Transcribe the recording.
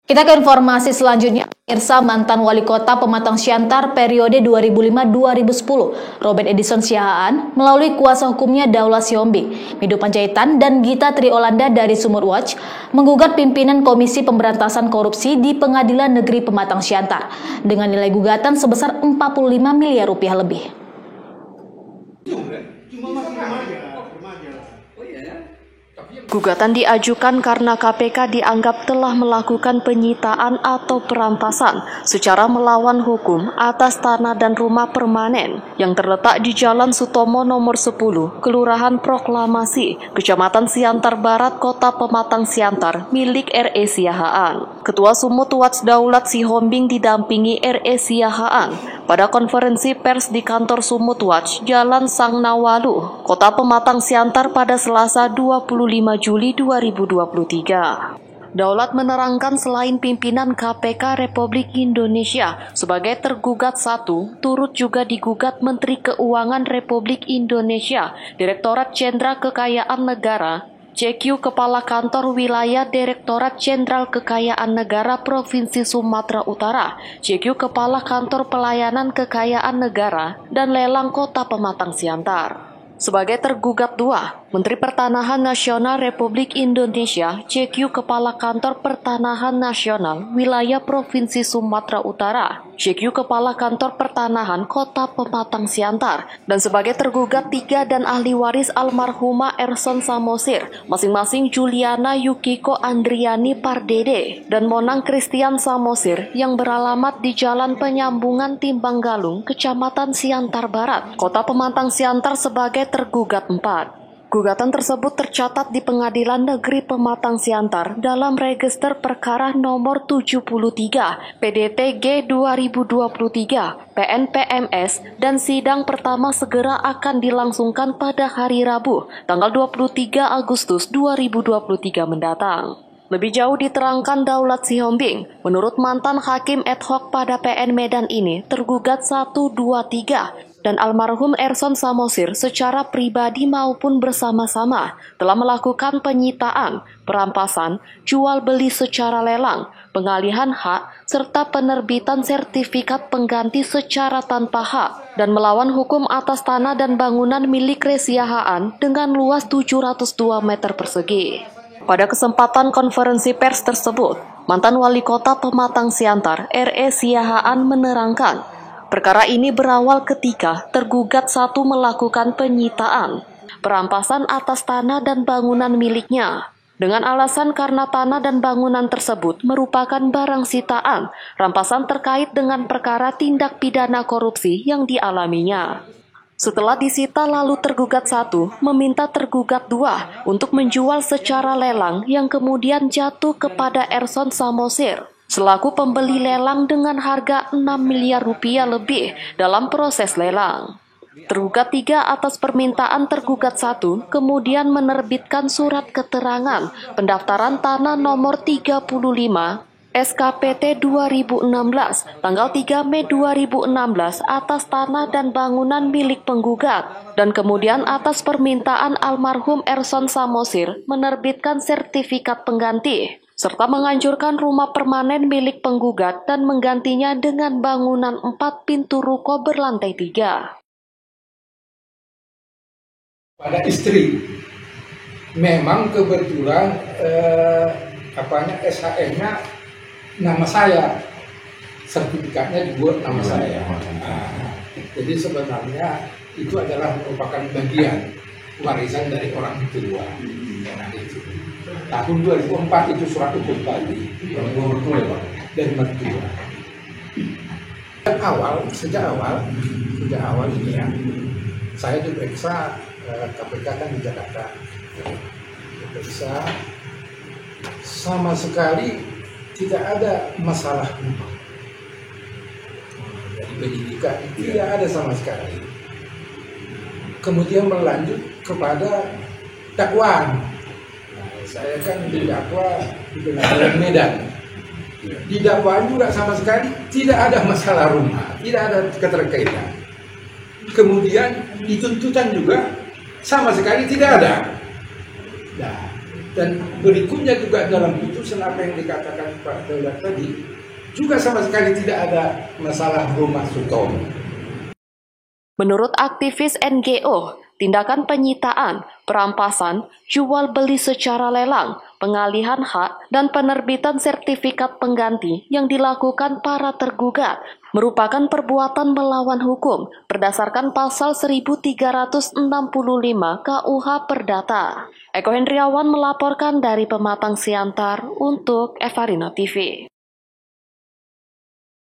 Kita ke informasi selanjutnya. Pemirsa, mantan wali kota Pematang Siantar periode 2005-2010, Robert Edison Siahaan, melalui kuasa hukumnya Daula Sihombing, Mido Panjaitan, dan Gita Triolanda dari Sumut Watch, menggugat pimpinan Komisi Pemberantasan Korupsi di Pengadilan Negeri Pematang Siantar dengan nilai gugatan sebesar 45 miliar rupiah lebih. Gugatan diajukan karena KPK dianggap telah melakukan penyitaan atau perampasan secara melawan hukum atas tanah dan rumah permanen yang terletak di Jalan Sutomo nomor 10, Kelurahan Proklamasi, Kecamatan Siantar Barat, Kota Pematang Siantar, milik R.E. Siahaan. Ketua Sumut Watch Daulat Sihombing didampingi R.E. Siahaan pada konferensi pers di kantor Sumut Watch, Jalan Sangnawalu, Kota Pematang Siantar pada Selasa 25 Juli 2023. Daulat menerangkan selain pimpinan KPK Republik Indonesia sebagai tergugat satu, turut juga digugat Menteri Keuangan Republik Indonesia, Direktorat Jenderal Kekayaan Negara, CQ Kepala Kantor Wilayah Direktorat Jenderal Kekayaan Negara Provinsi Sumatera Utara, CQ Kepala Kantor Pelayanan Kekayaan Negara, dan Lelang Kota Pematang Siantar. Sebagai tergugat dua, Menteri Pertanahan Nasional Republik Indonesia, CQ Kepala Kantor Pertanahan Nasional Wilayah Provinsi Sumatera Utara, CQ Kepala Kantor Pertanahan Kota Pematang Siantar, dan sebagai tergugat tiga dan ahli waris almarhumah Erson Samosir, masing-masing Juliana Yukiko Andriani Pardede dan Monang Christian Samosir yang beralamat di Jalan Penyambungan Timbanggalung, Kecamatan Siantar Barat, Kota Pematang Siantar sebagai tergugat 4. Gugatan tersebut tercatat di Pengadilan Negeri Pematang Siantar dalam Register Perkara nomor 73 PDT G 2023 PNPMS dan sidang pertama segera akan dilangsungkan pada hari Rabu tanggal 23 Agustus 2023 mendatang. Lebih jauh diterangkan Daulat Sihombing, menurut mantan hakim ad hoc pada PN Medan ini, tergugat 1, 2, 3 dan almarhum Erson Samosir secara pribadi maupun bersama-sama telah melakukan penyitaan, perampasan, jual beli secara lelang, pengalihan hak, serta penerbitan sertifikat pengganti secara tanpa hak, dan melawan hukum atas tanah dan bangunan milik Siahaan dengan luas 702 meter persegi. Pada kesempatan konferensi pers tersebut, mantan wali kota Pematang Siantar, R.E. Siahaan menerangkan, perkara ini berawal ketika tergugat satu melakukan penyitaan, perampasan atas tanah dan bangunan miliknya. Dengan alasan karena tanah dan bangunan tersebut merupakan barang sitaan, rampasan terkait dengan perkara tindak pidana korupsi yang dialaminya. Setelah disita lalu tergugat satu meminta tergugat dua untuk menjual secara lelang yang kemudian jatuh kepada Erson Samosir selaku pembeli lelang dengan harga 6 miliar rupiah lebih dalam proses lelang. Tergugat 3 atas permintaan tergugat 1 kemudian menerbitkan surat keterangan pendaftaran tanah nomor 35 SKPT 2016 tanggal 3 Mei 2016 atas tanah dan bangunan milik penggugat dan kemudian atas permintaan almarhum Erson Samosir menerbitkan sertifikat pengganti serta menganjurkan rumah permanen milik penggugat dan menggantinya dengan bangunan 4 pintu ruko berlantai 3. Pada istri, memang kebetulan SHM-nya nama saya, sertifikatnya dibuat nama saya. Jadi sebenarnya itu adalah merupakan bagian warisan dari orang tua. Tahun 2004 itu surat hukum tadi dari mertua. Sejak awal ini ya, saya diperiksa KPK kan di Jakarta. Diperiksa sama sekali tidak ada masalah rumah. Jadi penyidikan tidak ada sama sekali. Kemudian berlanjut kepada dakwaan. Saya kan didakwa di Pengadilan Medan. Di dakwaan juga sama sekali tidak ada masalah rumah, tidak ada keterkaitan. Kemudian di tuntutan juga sama sekali tidak ada. Nah, Dan berikutnya juga dalam putusan apa yang dikatakan Pak Daulat tadi, juga sama sekali tidak ada masalah rumah Sutomo. Menurut aktivis NGO, tindakan penyitaan, perampasan, jual beli secara lelang, pengalihan hak, dan penerbitan sertifikat pengganti yang dilakukan para tergugat merupakan perbuatan melawan hukum berdasarkan pasal 1365 KUH Perdata. Eko Hendriawan melaporkan dari Pematang Siantar untuk Evarino TV.